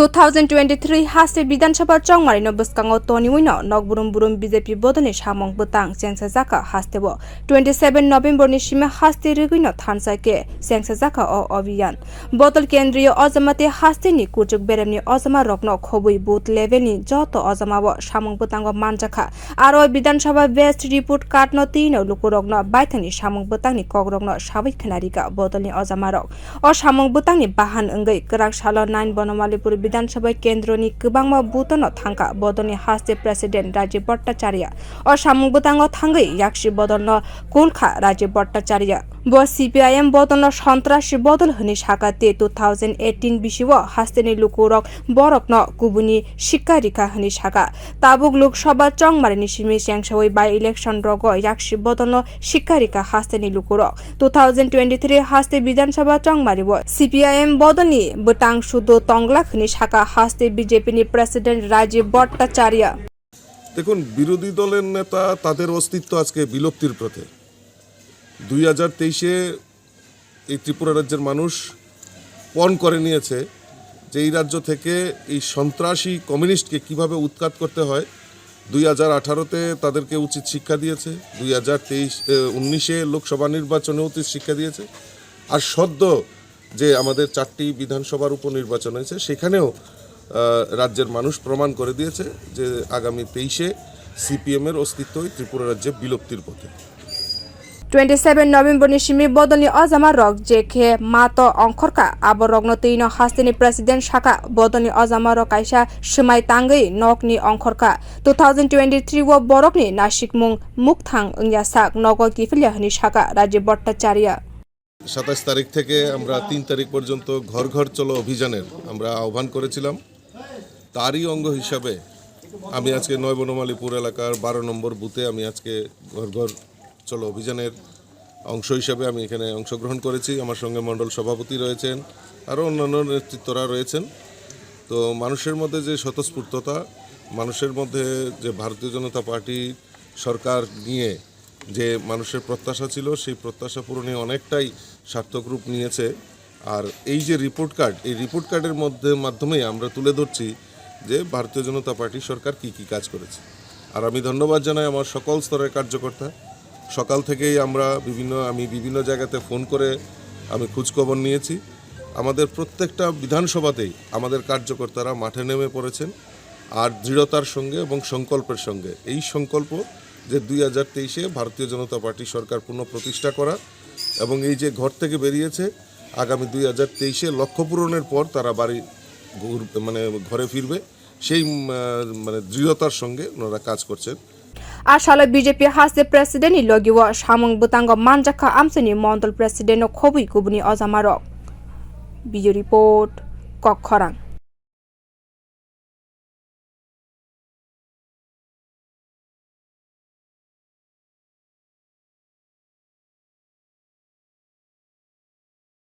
2023 haste bidhansabha chongmari bwskango toniwi nogbrom BJP bodol samung bwtang chengsajakha haste 27 November ni sima haste reguino thansaike chengsajakha o abhiyan bodol kendriyo ajamate haste ni kuchuk beremni ajama rokno khobui booth level ni joto ajama bo samung bwtango manjakha aro bidhansabha best report card no tino lukurokno baithani samung bwtang ni kogrokno sabai khnarika bodol ni ajama rok o samung bwtang ni bahan ongei krak salo 9 bonomalipur bidhansabha kendro ni kwbangma butano thangka bodolni haste president Rajib Bhattacharya o samung bwtango thangai yakshi bodolno kulkha Rajib Bhattacharya bo CPIM bodolno santrasi bodol hini sakate 2018 bisiwo hasteni lukurok borokno kubuni shikka rikha hini saka tabuk lok sabha chongmari ni simi sengsawai by election rogo yakshi bodolno shikka rikha hasteni lukurok 2023 haste bidhansabha chongmari bo CPIM bodolni bwtang sudu tongwlak hini saka haste BJP ni president Rajib Bhattacharya. দেখুন, বিরোধী দলের নেতা তাদের অস্তিত্ব আজকে বিলুপ্তির পথে। 2023-এ এই ত্রিপুরা রাজ্যের মানুষ পণ করে নিয়েছে যে এই রাজ্য থেকে এই সন্ত্রাসী কমিউনিস্টকে কিভাবে উৎখাত করতে হয়। 2018-তে তাদেরকে উচিত শিক্ষা দিয়েছে, 2019-এ লোকসভা নির্বাচনে উচিত শিক্ষা দিয়েছে, আর সদ্য যে আমাদের 4টি বিধানসভার উপনির্বাচন হয়েছে সেখানেও রাজ্যের মানুষ প্রমাণ করে দিয়েছে যে আগামী 23-এ CPIM এর অস্তিত্বই ত্রিপুরা রাজ্যে বিলুপ্তির পথে। 27 November ni simi bodolni ajama rok jekhe mato ongkhorka abo rokno tino hasteni president saka bodolni ajama rok kaisa smai tangai nokni ongkhorka 2023 wo borokni nashik mung mukthang ongya sak nogo kifilya hini saka Rajib Bhattacharya। 27 তারিখ থেকে আমরা 3 তারিখ পর্যন্ত ঘর ঘর চলো অভিযানের আমরা আহ্বান করেছিলাম। তারই অঙ্গ হিসাবে আমি আজকে 9 বনমালীপুর এলাকার 12 নম্বর বুথে আমি আজকে ঘর ঘর চলো অভিযানের অংশ হিসাবে আমি এখানে অংশগ্রহণ করেছি। আমার সঙ্গে মণ্ডল সভাপতি রয়েছেন, আরও অন্যান্য নেতৃত্বরা রয়েছেন। তো মানুষের মধ্যে যে স্বতঃস্ফূর্ততা, মানুষের মধ্যে যে ভারতীয় জনতা পার্টি সরকার নিয়ে যে মানুষের প্রত্যাশা ছিল সেই প্রত্যাশা পূরণে অনেকটাই সার্থক রূপ নিয়েছে। আর এই যে রিপোর্ট কার্ড, এই রিপোর্ট কার্ডের মাধ্যমেই আমরা তুলে ধরছি যে ভারতীয় জনতা পার্টি সরকার কি কাজ করেছে। আর আমি ধন্যবাদ জানাই আমার সকল স্তরের কার্যকর্তা। সকাল থেকেই আমি বিভিন্ন জায়গাতে ফোন করে আমি খোঁজখবর নিয়েছি। আমাদের প্রত্যেকটা বিধানসভাতেই আমাদের কার্যকর্তারা মাঠে নেমে পড়েছেন আর দৃঢ়তার সঙ্গে এবং সংকল্পের সঙ্গে। এই সংকল্প যে 2023-এ ভারতীয় জনতা পার্টি সরকার পুনঃপ্রতিষ্ঠা করা এবং এই যে ঘর থেকে বেরিয়েছে আগামী 2023-এ লক্ষ্য পূরণের পর তারা বাড়ি ঘরে ফিরবে, সেই দৃঢ়তার সঙ্গে ওনারা কাজ করছেন। Ashala BJP haste president ni logiwa samung bwtango manjakha amsani mondol president no khobui kubuni ajamarok. Video report Kokkhorang।